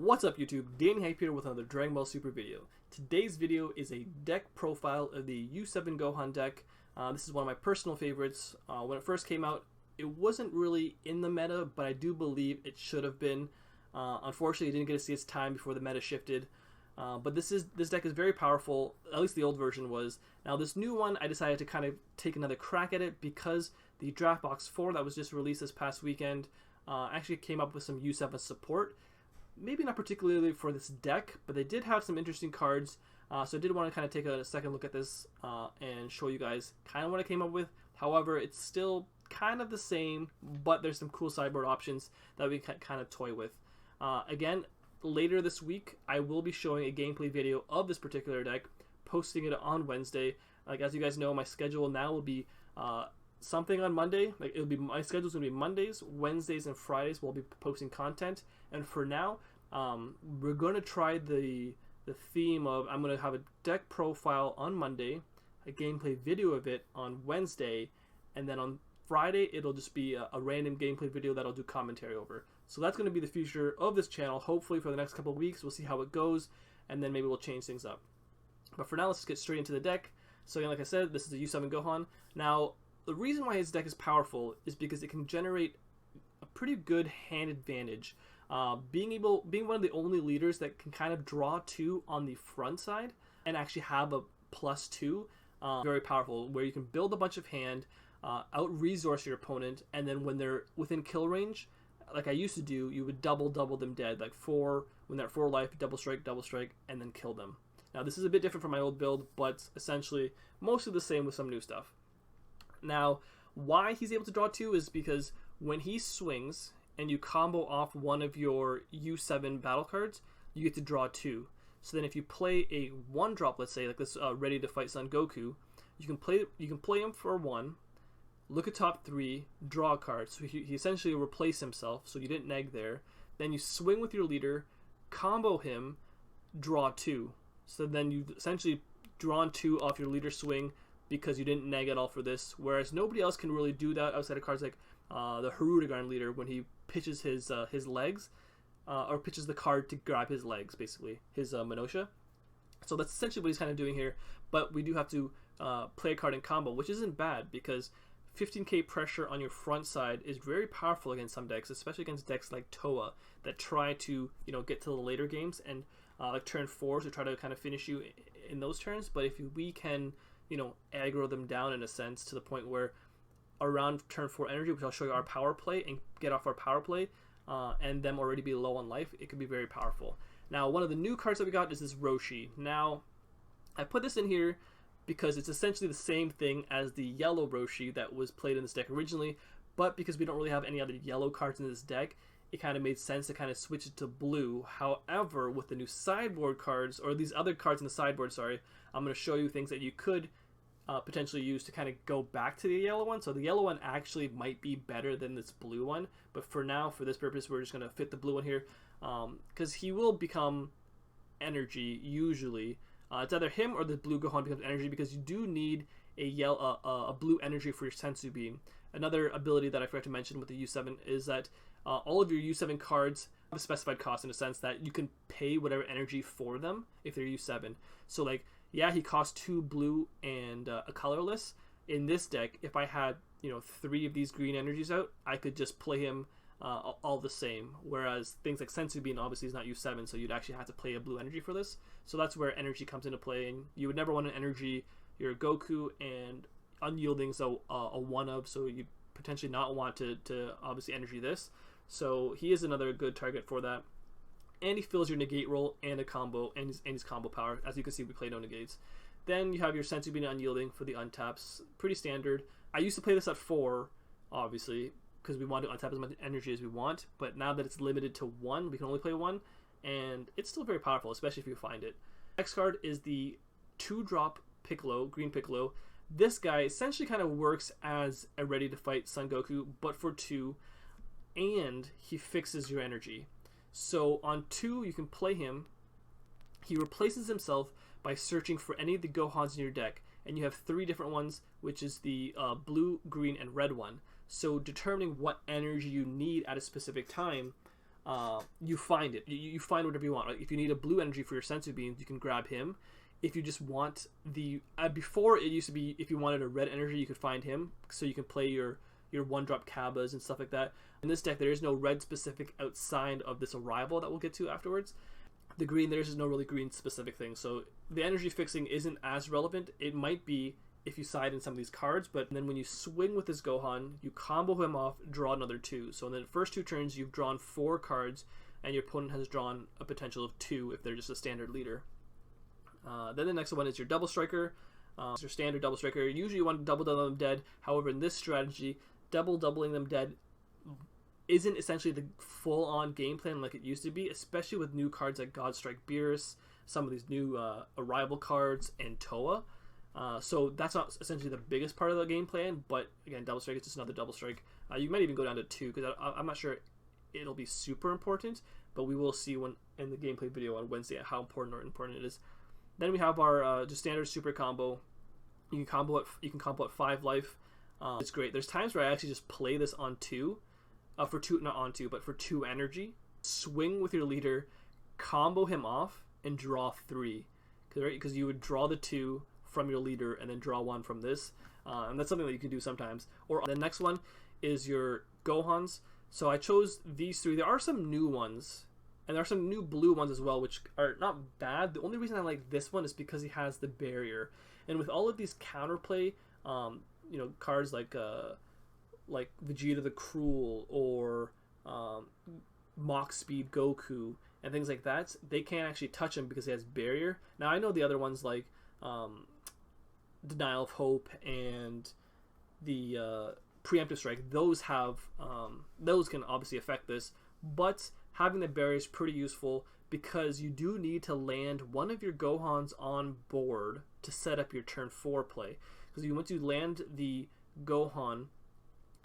What's up YouTube, Danny Hype here with another Dragon Ball Super video. Today's video is a deck profile of the U7 Gohan deck. This is one of my personal favorites. When it first came out, it wasn't really in the meta, but I do believe it should have been. Unfortunately, it didn't get to see its time before the meta shifted. But this deck is very powerful, at least the old version was. Now this new one, I decided to kind of take another crack at it because the Draft Box 4 that was just released this past weekend actually came up with some U7 support. Maybe not particularly for this deck, but they did have some interesting cards. So I did want to kind of take a second look at this and show you guys kind of what I came up with. However, it's still kind of the same, but there's some cool sideboard options that we can kind of toy with. Again, later this week, I will be showing a gameplay video of this particular deck, posting it on Wednesday. Like, as you guys know, my schedule now will be something on Monday. Like, my schedule's gonna be Mondays, Wednesdays, and Fridays. We'll be posting content. And for now, we're gonna try the theme of I'm gonna have a deck profile on Monday, a gameplay video of it on Wednesday, and then on Friday it'll just be a random gameplay video that I'll do commentary over. So that's going to be the future of this channel. Hopefully for the next couple of weeks, we'll see how it goes, and then maybe we'll change things up. But for now, let's get straight into the deck. So again, like I said, this is a U7 Gohan. Now, the reason why his deck is powerful is because it can generate a pretty good hand advantage. Being one of the only leaders that can kind of draw 2 on the front side and actually have a +2, very powerful, where you can build a bunch of hand, out-resource your opponent, and then when they're within kill range, like I used to do, you would double them dead. Like when they're at 4 life, double strike, and then kill them. Now this is a bit different from my old build, but essentially mostly the same with some new stuff. Now, why he's able to draw 2 is because when he swings and you combo off one of your U7 battle cards, you get to draw 2. So then if you play a 1-drop, let's say like this Ready to Fight Son Goku, you can play him for 1. Look at top 3, draw a card. So he essentially replaced himself, so you didn't neg there. Then you swing with your leader, combo him, draw 2. So then you've essentially drawn 2 off your leader swing because you didn't neg at all for this. Whereas nobody else can really do that outside of cards like the Harudegarn leader when he pitches his legs, or pitches the card to grab his legs, basically, his Minosha. So that's essentially what he's kind of doing here. But we do have to play a card in combo, which isn't bad because 15k pressure on your front side is very powerful against some decks, especially against decks like Toa that try to get to the later games and like turn 4s to try to kind of finish you in those turns. But if we can aggro them down in a sense to the point where around turn 4 energy, which I'll show you our power play, and get off our power play and them already be low on life, it could be very powerful. Now, one of the new cards that we got is this Roshi. Now, I put this in here because it's essentially the same thing as the yellow Roshi that was played in this deck originally, but because we don't really have any other yellow cards in this deck, it kind of made sense to kind of switch it to blue. However, with the new sideboard cards, or these other cards in the sideboard, sorry, I'm going to show you things that you could potentially use to kind of go back to the yellow one. So the yellow one actually might be better than this blue one, but for now, for this purpose, we're just going to fit the blue one here, because he will become energy usually. It's either him or the blue Gohan becomes energy, because you do need a blue energy for your Sensu Bean. Another ability that I forgot to mention with the U7 is that all of your U7 cards have a specified cost, in a sense that you can pay whatever energy for them if they're U7. So like, yeah, he costs 2 blue and a colorless. In this deck, if I had 3 of these green energies out, I could just play him all the same, whereas things like Sensu Bean obviously is not U7, so you'd actually have to play a blue energy for this. So that's where energy comes into play, and you would never want an energy. You're Goku, and Unyielding's a 1 of, so you'd potentially not want to obviously energy this. So he is another good target for that. And he fills your negate roll and a combo, and his combo power. As you can see, we play no negates. Then you have your Sensu Bean Unyielding for the untaps. Pretty standard. I used to play this at 4, obviously, because we want to untap as much energy as we want, but now that it's limited to 1, we can only play 1, and it's still very powerful, especially if you find it. Next card is the 2-drop Piccolo, green Piccolo. This guy essentially kind of works as a Ready to Fight Son Goku, but for 2, and he fixes your energy. So on 2, you can play him. He replaces himself by searching for any of the Gohans in your deck, and you have 3 different ones, which is the blue, green, and red one. So determining what energy you need at a specific time you find it. You find whatever you want. Like if you need a blue energy for your sensu beans, you can grab him. If you just want the before it used to be if you wanted a red energy, you could find him, so you can play your 1-drop Kabas and stuff like that. In this deck, there is no red specific outside of this arrival that we'll get to afterwards. The green, there's just no really green specific thing, so the energy fixing isn't as relevant. It might be if you side in some of these cards, but then when you swing with this Gohan, you combo him off, draw another 2. So in the first 2 turns, you've drawn 4 cards, and your opponent has drawn a potential of 2 if they're just a standard leader. Then the next one is your double striker. It's your standard double striker. Usually you want to double them dead. However, in this strategy, doubling them dead isn't essentially the full-on game plan like it used to be, especially with new cards like Godstrike Beerus, some of these new Arrival cards, and Toa. So that's not essentially the biggest part of the game plan, but again, double strike is just another double strike. You might even go down to 2, because I'm not sure it'll be super important, but we will see when in the gameplay video on Wednesday how important or important it is. Then we have our just standard super combo. You can combo at 5 life. It's great. There's times where I actually just play this on 2, for 2, not on 2, but for 2 energy. Swing with your leader, combo him off, and draw 3. Because you would draw the 2 from your leader and then draw 1 from this, and that's something that you can do sometimes. Or the next one is your Gohans. So I chose these 3. There are some new ones, and there are some new blue ones as well, which are not bad. The only reason I like this one is because he has the barrier, and with all of these counterplay, cards like Vegeta the Cruel or Mach Speed Goku and things like that, they can't actually touch him because he has barrier. Now I know the other ones like Denial of Hope and the Preemptive Strike, those can obviously affect this, but having the barrier is pretty useful because you do need to land one of your Gohans on board to set up your turn 4 play. Because once you land the Gohan,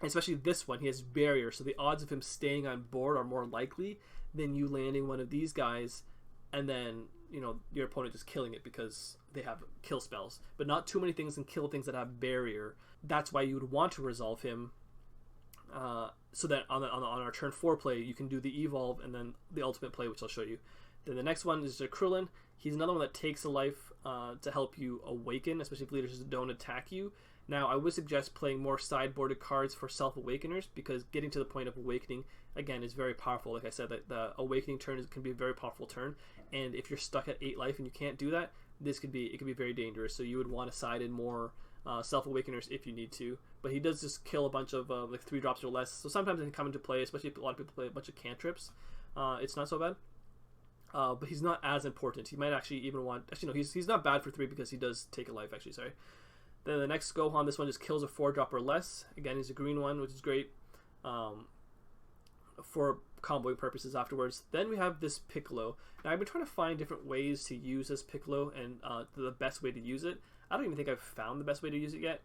especially this one, he has barrier, so the odds of him staying on board are more likely than you landing one of these guys and then your opponent just killing it because they have kill spells. But not too many things can kill things that have barrier. That's why you would want to resolve him, so that on our turn 4 play you can do the evolve and then the ultimate play, which I'll show you. Then the next one is the Crillon. He's another one that takes a life to help you awaken, especially if leaders don't attack you. Now I would suggest playing more sideboarded cards for self-awakeners, because getting to the point of awakening again is very powerful. Like I said, that the awakening turn can be a very powerful turn, and if you're stuck at 8 life and you can't do that, it can be very dangerous. So you would want to side in more self-awakeners if you need to. But he does just kill a bunch of like 3 drops or less, so sometimes it can come into play, especially if a lot of people play a bunch of cantrips. It's not so bad. But he's not as important. He might actually even want... Actually, no, he's not bad for 3 because he does take a life, actually, sorry. Then the next Gohan, this one just kills a 4-drop or less. Again, he's a green one, which is great for comboing purposes afterwards. Then we have this Piccolo. Now, I've been trying to find different ways to use this Piccolo and the best way to use it. I don't even think I've found the best way to use it yet.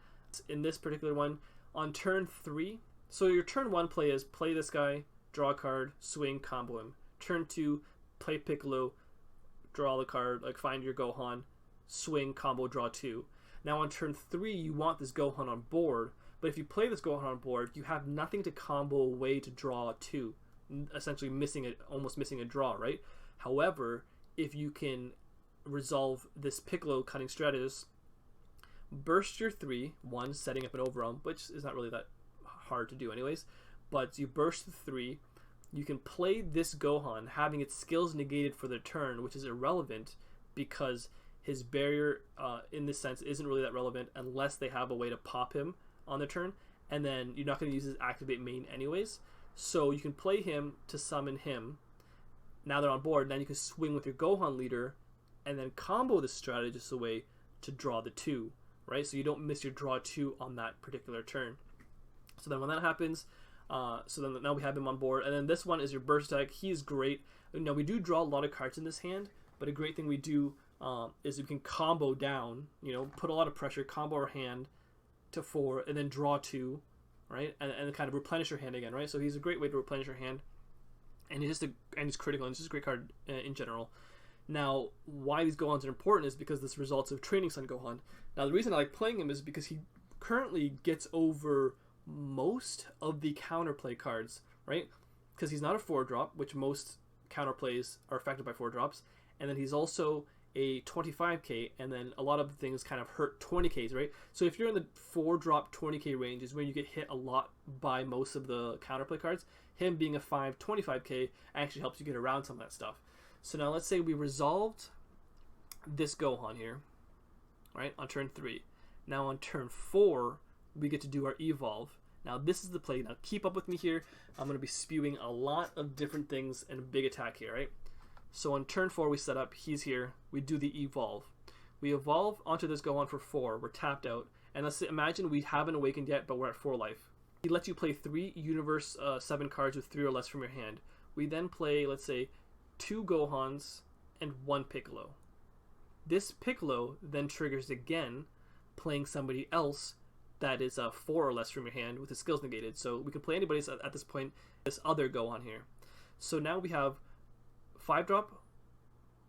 In this particular one, on turn 3, so your turn 1 play is play this guy, draw a card, swing, combo him. Turn 2, play Piccolo, draw the card, like find your Gohan, swing, combo, draw 2. Now on turn 3, you want this Gohan on board, but if you play this Gohan on board, you have nothing to combo away to draw 2, essentially almost missing a draw, right? However, if you can resolve this Piccolo cunning strategist, burst your 3, one, setting up an overwhelm, which is not really that hard to do anyways, but you burst the 3, you can play this Gohan having its skills negated for the turn, which is irrelevant because his barrier in this sense isn't really that relevant unless they have a way to pop him on the turn, and then you're not going to use his activate main anyways, so you can play him to summon him. Now they're on board, then you can swing with your Gohan leader and then combo the strategist away to draw the 2, right? So you don't miss your draw 2 on that particular turn. So then when that happens, so then now we have him on board, and then this one is your burst deck. He is great. Now we do draw a lot of cards in this hand, but a great thing we do is we can combo down, put a lot of pressure, combo our hand to 4, and then draw 2, right? And kind of replenish your hand again, right? So he's a great way to replenish your hand, and he's critical, and he's just a great card in general. Now, why these Gohans are important is because this results of Training Sun Gohan. Now, the reason I like playing him is because he currently gets over most of the counterplay cards, right? because he's not a 4-drop, which most counterplays are affected by 4-drops, and then he's also a 25k, and then a lot of things kind of hurt 20ks, right? So if you're in the 4-drop 20k range is when you get hit a lot by most of the counterplay cards. Him being a 25k actually helps you get around some of that stuff. So now let's say we resolved this Gohan here, right, on turn 3. Now on turn 4, we get to do our evolve. Now this is the play. Now keep up with me here. I'm going to be spewing a lot of different things and a big attack here, right? So on turn 4 we set up, he's here, we do the evolve. We evolve onto this Gohan for 4, we're tapped out, and let's imagine we haven't awakened yet, but we're at 4 life. He lets you play 3 Universe 7 cards with 3 or less from your hand. We then play, let's say, 2 Gohans and 1 Piccolo. This Piccolo then triggers again, playing somebody else that is 4 or less from your hand with his skills negated. So we can play anybody at this point, this other Gohan here. So now we have 5-drop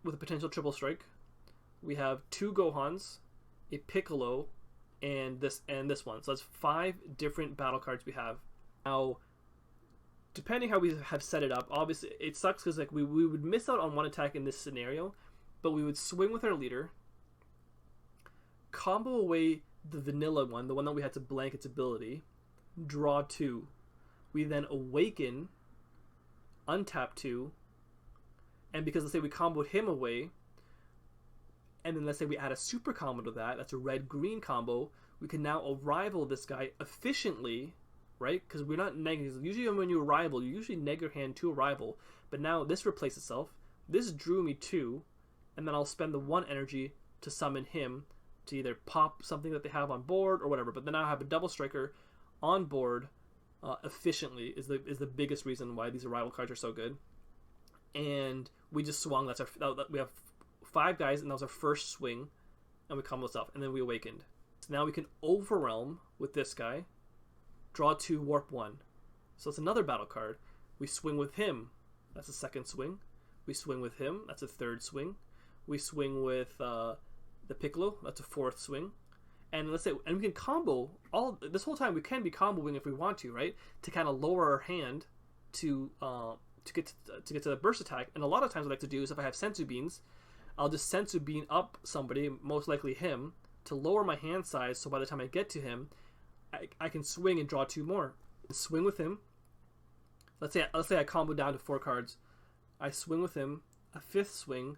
with a potential triple strike. We have 2 Gohans, a Piccolo, and this one. So that's 5 different battle cards we have. Now, depending how we have set it up, obviously it sucks because like we would miss out on one attack in this scenario, but we would swing with our leader, combo away the vanilla one, the one that we had to blank its ability, draw 2. We then awaken, untap 2, and because let's say we comboed him away, and then let's say we add a super combo to that, that's a red-green combo, we can now arrival this guy efficiently, right? Because we're not negative. Usually when you arrival, you usually neg your hand to arrival, but now this replaces itself. This drew me 2, and then I'll spend the 1 energy to summon him to either pop something that they have on board or whatever, but then I have a double striker on board efficiently is the biggest reason why these arrival cards are so good. And we just swung. We have 5 guys, and that was our first swing, and we combo this up, and then we awakened. So now we can overwhelm with this guy, draw 2, warp 1. So it's another battle card. We swing with him. That's a second swing. We swing with him. That's a third swing. We swing with the Piccolo. That's a 4th swing. And let's say, and we can combo all this whole time. We can be comboing if we want to, right? To kind of lower our hand to get to the burst attack. And a lot of times what I like to do is if I have sensu beans, I'll just sensu bean up somebody, most likely him, to lower my hand size, so by the time I get to him, I can swing and draw 2 more. Swing with him. Let's say I combo down to 4 cards. I swing with him, a 5th swing,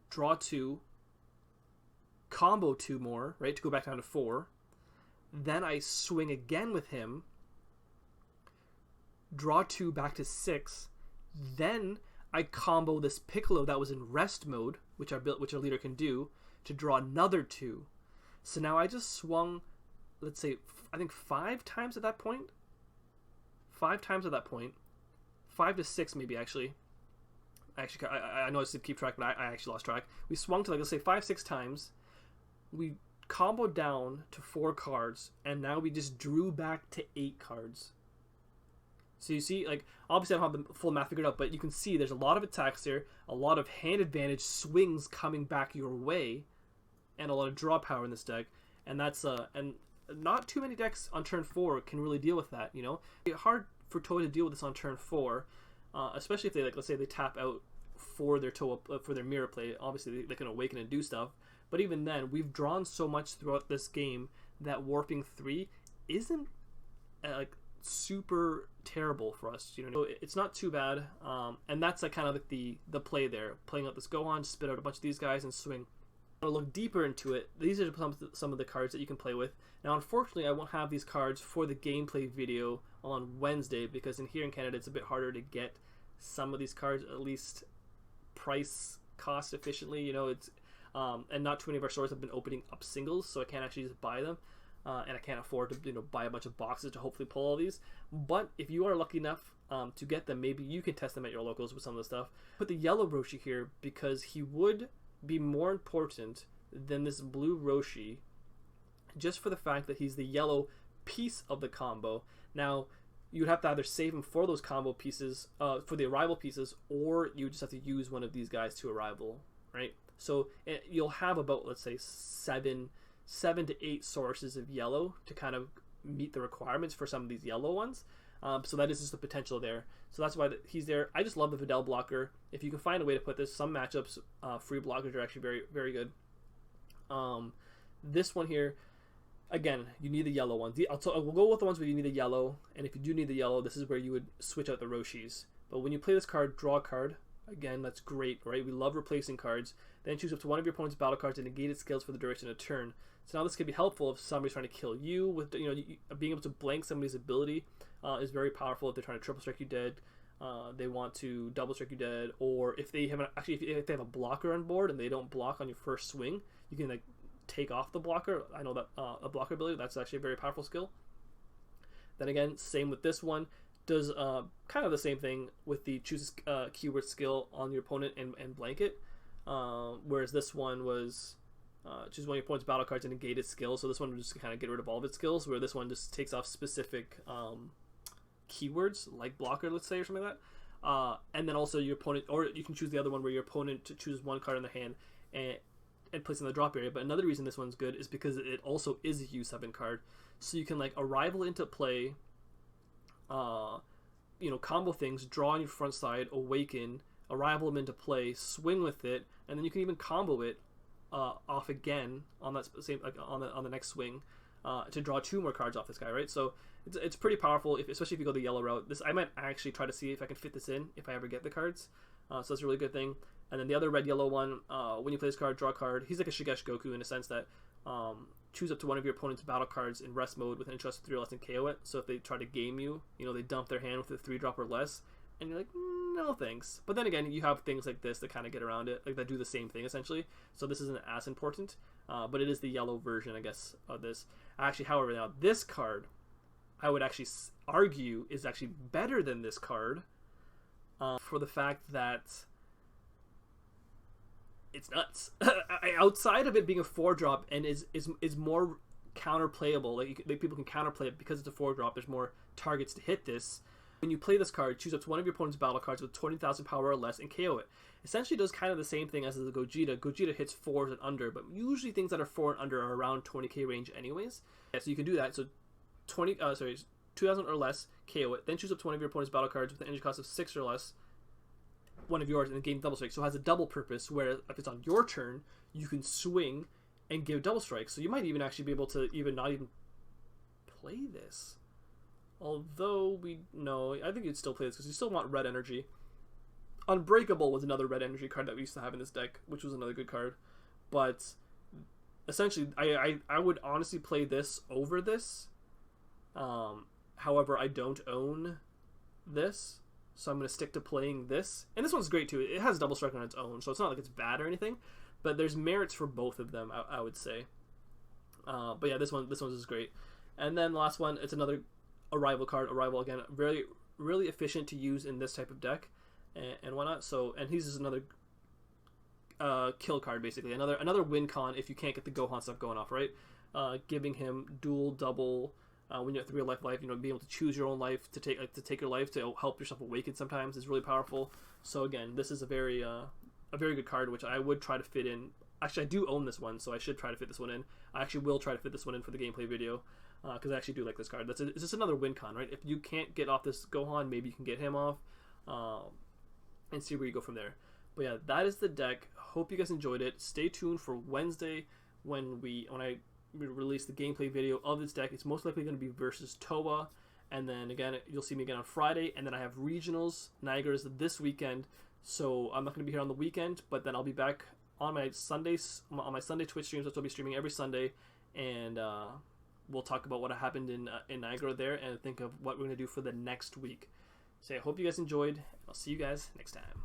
draw 2, combo 2 more, right, to go back down to 4. Then I swing again with him, draw 2 back to 6. Then I combo this Piccolo that was in rest mode, which our leader can do, to draw another 2. So now I just swung, let's say, I think 5 times at that point. 5 times at that point. 5 to 6 maybe, actually. I know I should keep track, but I actually lost track. We swung to, like, let's say 5-6 times. We comboed down to 4 cards, and now we just drew back to 8 cards. So you see, like, obviously I don't have the full math figured out, but you can see there's a lot of attacks here, a lot of hand advantage swings coming back your way, and a lot of draw power in this deck. And that's and not too many decks on turn 4 can really deal with that, you know? It's hard for Toei to deal with this on turn 4, especially if they, like, let's say they tap out for their for their mirror play. Obviously they can awaken and do stuff, but even then, we've drawn so much throughout this game that warping 3 isn't like super terrible for us, you know. So it's not too bad, and that's like kind of like the play there, playing out this Gohan, spit out a bunch of these guys and swing. To look deeper into it, these are some of the cards that you can play with. Now unfortunately I won't have these cards for the gameplay video on Wednesday, because here in Canada it's a bit harder to get some of these cards, at least price cost efficiently, you know. It's and not too many of our stores have been opening up singles, so I can't actually just buy them, and I can't afford to, you know, buy a bunch of boxes to hopefully pull all these. But if you are lucky enough to get them, maybe you can test them at your locals with some of the stuff. Put the yellow Roshi here because he would be more important than this blue Roshi, just for the fact that he's the yellow piece of the combo. Now you'd have to either save him for those combo pieces, for the arrival pieces, or you just have to use one of these guys to arrival, right? So you'll have about, let's say, 7 to 8 sources of yellow to kind of meet the requirements for some of these yellow ones. So that is just the potential there. So that's why he's there. I just love the Videl blocker. If you can find a way to put this, some matchups, free blockers are actually very, very good. This one here, again, you need the yellow one. We'll go with the ones where you need the yellow, and if you do need the yellow, this is where you would switch out the Roshis. But when you play this card, draw a card. Again, that's great, right? We love replacing cards. Then choose up to one of your opponent's battle cards and negate its skills for the duration of a turn. So now this could be helpful if somebody's trying to kill you. With being able to blank somebody's ability is very powerful if they're trying to triple strike you dead. They want to double strike you dead, or if they have if they have a blocker on board and they don't block on your first swing, you can like take off the blocker. I know that a blocker ability, that's actually a very powerful skill. Then again, same with this one. Does kind of the same thing with the choose keyword skill on your opponent and blank it. Whereas this one was choose one of your opponent's battle cards and negate its skills. So this one would just kind of get rid of all of its skills, where this one just takes off specific keywords like blocker, let's say, or something like that. And then also your opponent, or you can choose the other one where your opponent chooses one card in their hand and place in the drop area. But another reason this one's good is because it also is a U7 card, so you can like arrival into play, combo things, draw on your front side, awaken, arrival them into play, swing with it, and then you can even combo it off again on that same on the next swing to draw 2 more cards off this guy, right? So it's pretty powerful, especially if you go the yellow route. I might actually try to see if I can fit this in if I ever get the cards. So that's a really good thing. And then the other red-yellow one, when you play this card, draw a card. He's like a Shigesh Goku in a sense that choose up to one of your opponent's battle cards in rest mode with an interest of 3 or less and KO it. So if they try to game you, they dump their hand with a 3-drop or less, and you're like, no thanks. But then again, you have things like this that kind of get around it, like that do the same thing essentially. So this isn't as important, but it is the yellow version, I guess, of this. Actually, however, now this card, I would actually argue, is actually better than this card for the fact that it's nuts. Outside of it being a 4-drop and is more counter playable, like people can counterplay it because it's a 4-drop. There's more targets to hit this. When you play this card, choose up to one of your opponent's battle cards with 20,000 power or less and KO it. Essentially does kind of the same thing as the Gogeta. Gogeta hits 4s and under, but usually things that are 4 and under are around 20k range anyways. Yeah, so you can do that. So 2,000 or less, KO it. Then choose up to one of your opponent's battle cards with an energy cost of 6 or less, one of yours, and gain double strike. So it has a double purpose, where if it's on your turn, you can swing and give double strike. So you might even actually be able to not even play this. Although I think you'd still play this because you still want red energy. Unbreakable was another red energy card that we used to have in this deck, which was another good card. But essentially, I would honestly play this over this. However, I don't own this, so I'm going to stick to playing this. And this one's great too. It has double strike on its own, so it's not like it's bad or anything. But there's merits for both of them, I would say. But yeah, this one's just great. And then the last one, it's another Arrival card. Arrival, again, really, really efficient to use in this type of deck and whatnot. So, and he's just another kill card, basically. Another win con if you can't get the Gohan stuff going off, right? Giving him dual, double, when you're at 3 life, being able to choose your own life to take your life to help yourself awaken sometimes is really powerful. So again, this is a very good card, which I would try to fit in. Actually, I do own this one, so I should try to fit this one in. I actually will try to fit this one in for the gameplay video, because I actually do like this card. It's just another win con, right? If you can't get off this Gohan, maybe you can get him off, and see where you go from there. But yeah, that is the deck. Hope you guys enjoyed it. Stay tuned for Wednesday when I release the gameplay video of this deck. It's most likely going to be versus Toa, and then again, you'll see me again on Friday, and then I have regionals, Niagara's this weekend, so I'm not going to be here on the weekend, but then I'll be back on my Sunday Twitch streams, which I'll be streaming every Sunday, and we'll talk about what happened in Niagara there, and think of what we're going to do for the next week. So I hope you guys enjoyed, and I'll see you guys next time.